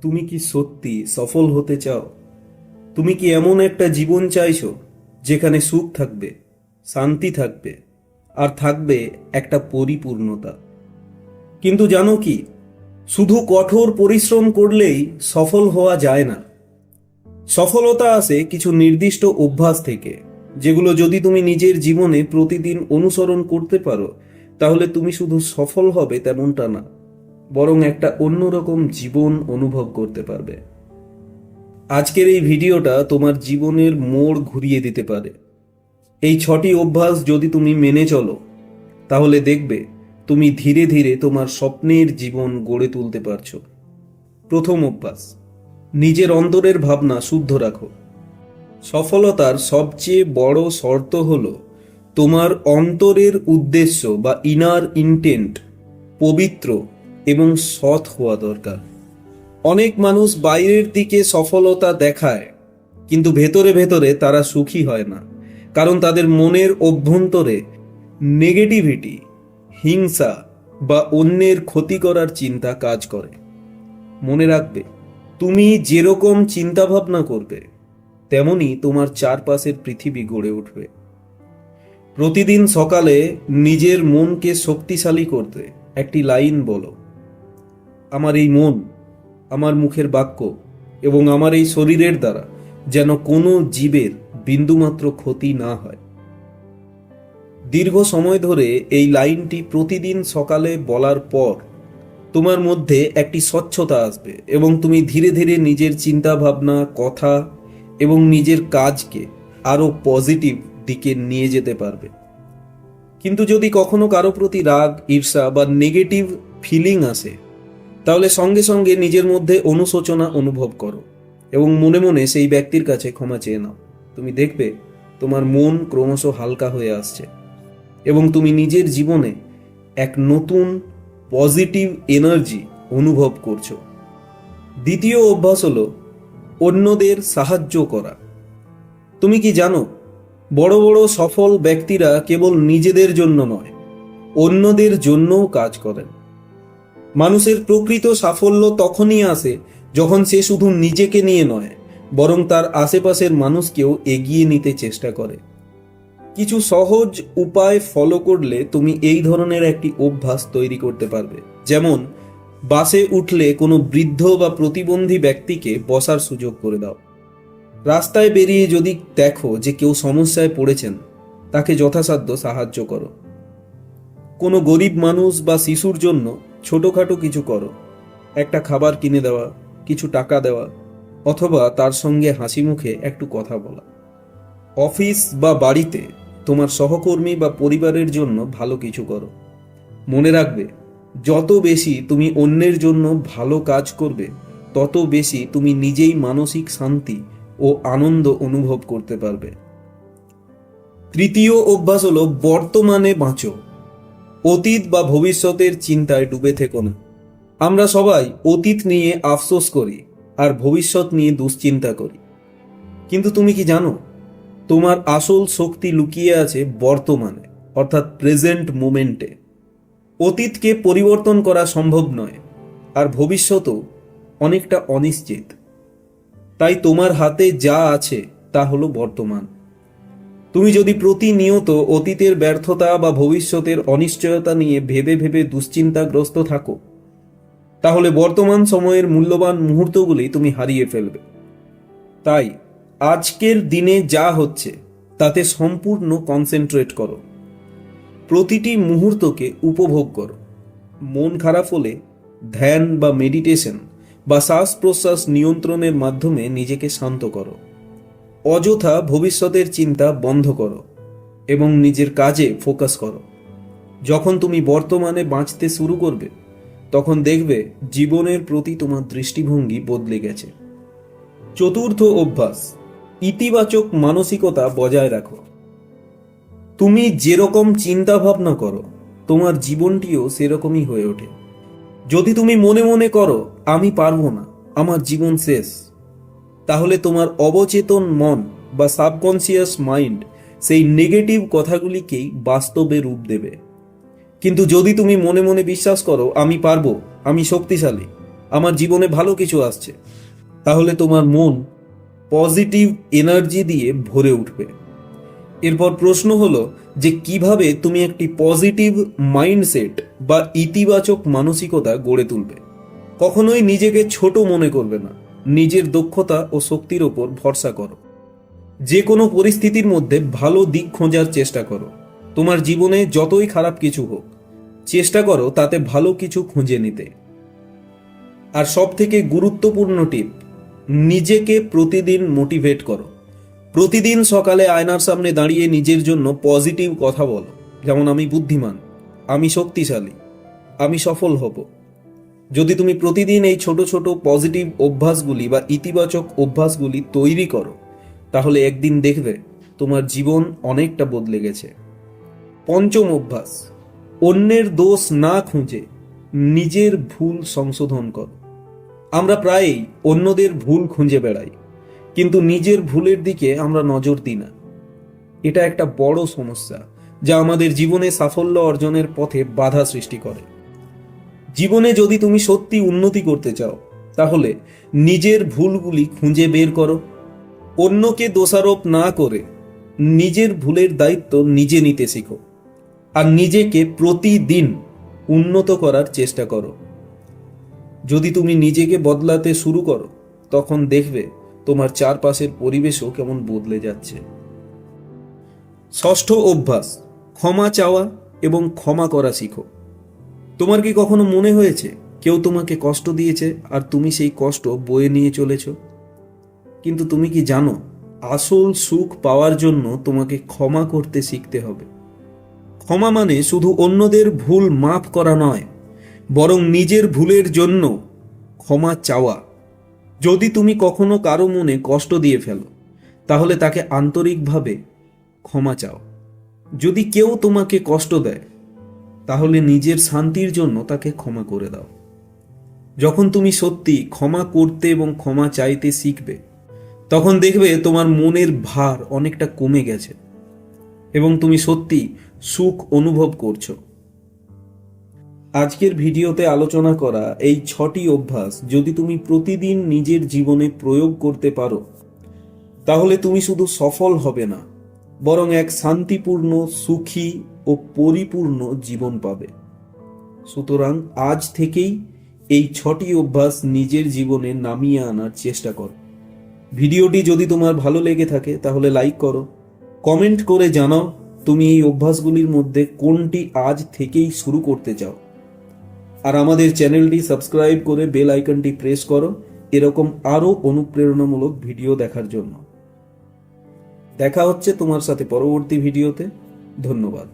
তুমি কি সত্যি সফল হতে চাও? তুমি কি এমন একটা জীবন চাইছো যেখানে সুখ থাকবে, শান্তি থাকবে, আর থাকবে একটা পরিপূর্ণতা? কিন্তু জানো কি, শুধু কঠোর পরিশ্রম করলেই সফল হওয়া যায় না। সফলতা আসে কিছু নির্দিষ্ট অভ্যাস থেকে, যেগুলো যদি তুমি নিজের জীবনে প্রতিদিন অনুসরণ করতে পারো, তাহলে তুমি শুধু সফল হবে তেমনটা না, বরং একটা অন্যরকম জীবন অনুভব করতে পারবে। আজকের এই ভিডিওটা তোমার জীবনের মোড় ঘুরিয়ে দিতে পারে। এই 6টি অভ্যাস যদি তুমি মেনে চলো, তাহলে দেখবে তুমি ধীরে ধীরে তোমার স্বপ্নের জীবন গড়ে তুলতে পারছো। প্রথম অভ্যাস, নিজের অন্তরের ভাবনা শুদ্ধ রাখো। সফলতার সবচেয়ে বড় শর্ত হলো তোমার অন্তরের উদ্দেশ্য বা ইনার ইন্টেন্ট পবিত্র এবং সৎ হওয়া দরকার। অনেক মানুষ বাইরের দিকে সফলতা দেখায়, কিন্তু ভেতরে ভেতরে তারা সুখী হয় না, কারণ তাদের মনের অভ্যন্তরে নেগেটিভিটি, হিংসা বা অন্যের ক্ষতি করার চিন্তা কাজ করে। মনে রাখবে, তুমি যেরকম চিন্তা ভাবনা করবে, তেমনি তোমার চারপাশের পৃথিবী গড়ে উঠবে। প্রতিদিন সকালে নিজের মনকে শক্তিশালী করতে একটি লাইন বলো: আমার এই মন, আমার মুখের বাক্য এবং আমার এই শরীরের দ্বারা যেন কোনো জীবের বিন্দুমাত্র ক্ষতি না হয়। দীর্ঘ সময় ধরে এই লাইনটি প্রতিদিন সকালে বলার পর তোমার মধ্যে একটি স্বচ্ছতা আসবে এবং তুমি ধীরে ধীরে নিজের চিন্তা ভাবনা, কথা এবং নিজের কাজকে আরো পজিটিভ দিকে নিয়ে যেতে পারবে। কিন্তু যদি কখনো কারো প্রতি রাগ, ঈর্ষা বা নেগেটিভ ফিলিং আসে, তাহলে সঙ্গে সঙ্গে নিজের মধ্যে অনুশোচনা অনুভব করো এবং মনে মনে সেই ব্যক্তির কাছে ক্ষমা চেয়ে নাও। তুমি দেখবে তোমার মন ক্রমশ হালকা হয়ে আসছে এবং তুমি নিজের জীবনে এক নতুন পজিটিভ এনার্জি অনুভব করছো। দ্বিতীয় অভ্যাস হলো অন্যদের সাহায্য করা। তুমি কি জানো, বড় বড় সফল ব্যক্তিরা কেবল নিজেদের জন্য নয়, অন্যদের জন্যও কাজ করেন। মানুষের প্রকৃত সাফল্য তখনই আসে যখন সে শুধু নিজেকে নিয়ে নয়, বরং তার আশেপাশের মানুষকেও এগিয়ে নিতে চেষ্টা করে। কিছু সহজ উপায় ফলো করলে তুমি এই ধরনের একটি অভ্যাস তৈরি করতে পারবে। যেমন, বাসে উঠলে কোনো বৃদ্ধ বা প্রতিবন্ধী ব্যক্তিকে বসার সুযোগ করে দাও। রাস্তায় বেরিয়ে যদি দেখো যে কেউ সমস্যায় পড়েছেন, তাকে যথাসাধ্য সাহায্য করো। কোনো গরিব মানুষ বা শিশুর জন্য ছোটখাটো কিছু করো, একটা খাবার কিনে দেওয়া, কিছু টাকা দেওয়া, অথবা তার সঙ্গে হাসি মুখে একটু কথা বলা। অফিস বা বাড়িতে তোমার সহকর্মী বা পরিবারের জন্য ভালো কিছু করো। মনে রাখবে, যত বেশি তুমি অন্যের জন্য ভালো কাজ করবে, তত বেশি তুমি নিজেই মানসিক শান্তি ও আনন্দ অনুভব করতে পারবে। তৃতীয় অভ্যাস হলো বর্তমানে বাঁচো। অতীত বা ভবিষ্যতের চিন্তায় ডুবে থেকো না। আমরা সবাই অতীত নিয়ে আফসোস করি আর ভবিষ্যৎ নিয়ে দুশ্চিন্তা করি, কিন্তু তুমি কি জানো, তোমার আসল শক্তি লুকিয়ে আছে বর্তমানে, অর্থাৎ প্রেজেন্ট মোমেন্টে। অতীতকে পরিবর্তন করা সম্ভব নয়, আর ভবিষ্যতও অনেকটা অনিশ্চিত। তাই তোমার হাতে যা আছে তা হলো বর্তমান। তুমি যদি প্রতিনিয়ত অতীতের ব্যর্থতা বা ভবিষ্যতের অনিশ্চয়তা নিয়ে ভেবে ভেবে দুশ্চিন্তাগ্রস্ত থাকো, তাহলে বর্তমান সময়ের মূল্যবান মুহূর্তগুলি তুমি হারিয়ে ফেলবে। তাই আজকের দিনে যা হচ্ছে তাতে সম্পূর্ণ কনসেন্ট্রেট করো। প্রতিটি মুহূর্তকে উপভোগ করো। মন খারাপ হলে ধ্যান বা মেডিটেশন বা শ্বাস প্রশ্বাস নিয়ন্ত্রণের মাধ্যমে নিজেকে শান্ত করো। অযথা ভবিষ্যতের চিন্তা বন্ধ করো এবং নিজের কাজে ফোকাস করো। যখন তুমি বর্তমানে বাঁচতে শুরু করবে, তখন দেখবে জীবনের প্রতি তোমার দৃষ্টিভঙ্গি বদলে গেছে। চতুর্থ অভ্যাস, ইতিবাচক মানসিকতা বজায় রাখো। তুমি যেরকম চিন্তা ভাবনা করো, তোমার জীবনটিও সেরকমই হয়ে ওঠে। যদি তুমি মনে মনে করো আমি পারবো না, আমার জীবন শেষ, তাহলে তোমার অবচেতন মন বা সাবকনসিয়াস মাইন্ড সেই নেগেটিভ কথাগুলিকেই বাস্তবে রূপ দেবে। কিন্তু যদি তুমি মনে মনে বিশ্বাস করো আমি পারবো, আমি শক্তিশালী, আমার জীবনে ভালো কিছু আসছে, তাহলে তোমার মন পজিটিভ এনার্জি দিয়ে ভরে উঠবে। এরপর প্রশ্ন হলো যে কিভাবে তুমি একটি পজিটিভ মাইন্ডসেট বা ইতিবাচক মানসিকতা গড়ে তুলবে। কখনোই নিজেকে ছোট মনে করবে না, নিজের দক্ষতা ও শক্তির ওপর ভরসা করো। যে কোনো পরিস্থিতির মধ্যে ভালো দিক খোঁজার চেষ্টা করো। তোমার জীবনে যতই খারাপ কিছু হোক, চেষ্টা করো তাতে ভালো কিছু খুঁজে নিতে। আর সব থেকে গুরুত্বপূর্ণ টিপ, নিজেকে প্রতিদিন মোটিভেট করো। প্রতিদিন সকালে আয়নার সামনে দাঁড়িয়ে নিজের জন্য পজিটিভ কথা বলো, যেমন আমি বুদ্ধিমান, আমি শক্তিশালী, আমি সফল হব। যদি তুমি প্রতিদিন এই ছোট ছোট পজিটিভ অভ্যাসগুলি বা ইতিবাচক অভ্যাসগুলি তৈরি করো, তাহলে একদিন দেখবে তোমার জীবন অনেকটা বদলে গেছে। পঞ্চম অভ্যাস, অন্যের দোষ না খুঁজে নিজের ভুল সংশোধন করো। আমরা প্রায়ই অন্যদের ভুল খুঁজে বেড়াই, কিন্তু নিজের ভুলের দিকে আমরা নজর দিই না। এটা একটা বড় সমস্যা যা আমাদের জীবনে সাফল্য অর্জনের পথে বাধা সৃষ্টি করে। জীবনে যদি তুমি সত্যি উন্নতি করতে চাও, তাহলে নিজের ভুলগুলি খুঁজে বের করো। অন্যকে দোষারোপ না করে নিজের ভুলের দায়িত্ব নিজে নিতে শিখো, আর নিজেকে প্রতিদিন উন্নত করার চেষ্টা করো। যদি তুমি নিজেকে বদলাতে শুরু করো, তখন দেখবে তোমার চারপাশের পরিবেশও কেমন বদলে যাচ্ছে। ষষ্ঠ অভ্যাস, ক্ষমা চাওয়া এবং ক্ষমা করা শিখো। তোমার কি কখনো মনে হয়েছে কেউ তোমাকে কষ্ট দিয়েছে আর তুমি সেই কষ্ট বয়ে নিয়ে চলেছ? কিন্তু তুমি কি জানো, আসল সুখ পাওয়ার জন্য তোমাকে ক্ষমা করতে শিখতে হবে। ক্ষমা মানে শুধু অন্যদের ভুল মাফ করা নয়, বরং নিজের ভুলের জন্য ক্ষমা চাওয়া। যদি তুমি কখনো কারো মনে কষ্ট দিয়ে ফেলো, তাহলে তাকে আন্তরিকভাবে ক্ষমা চাও। যদি কেউ তোমাকে কষ্ট দেয়, তাহলে নিজের শান্তির জন্য তাকে ক্ষমা করে দাও। যখন তুমি সত্যি ক্ষমা করতে এবং ক্ষমা চাইতে শিখবে, তখন দেখবে তোমার মনের ভার অনেকটা কমে গেছে এবং তুমি সত্যি সুখ অনুভব করছো। আজকের ভিডিওতে আলোচনা করা এই 6টি অভ্যাস যদি তুমি প্রতিদিন নিজের জীবনে প্রয়োগ করতে পারো, তাহলে তুমি শুধু সফল হবে না, বরং এক শান্তিপূর্ণ, সুখী ও পরিপূর্ণ জীবন পাবে। সুতরাং আজ থেকেই এই 6টি অভ্যাস নিজের জীবনে নামিয়ে আনার চেষ্টা করো। ভিডিওটি যদি তোমার ভালো লেগে থাকে, তাহলে লাইক করো, কমেন্ট করে জানাও তুমি এই অভ্যাসগুলির মধ্যে কোনটি আজ থেকেই শুরু করতে চাও। আর আমাদের চ্যানেলটি সাবস্ক্রাইব করে বেল আইকনটি প্রেস করো এরকম আরও অনুপ্রেরণামূলক ভিডিও দেখার জন্য। দেখা হচ্ছে তোমার সাথে পরবর্তী ভিডিওতে। ধন্যবাদ।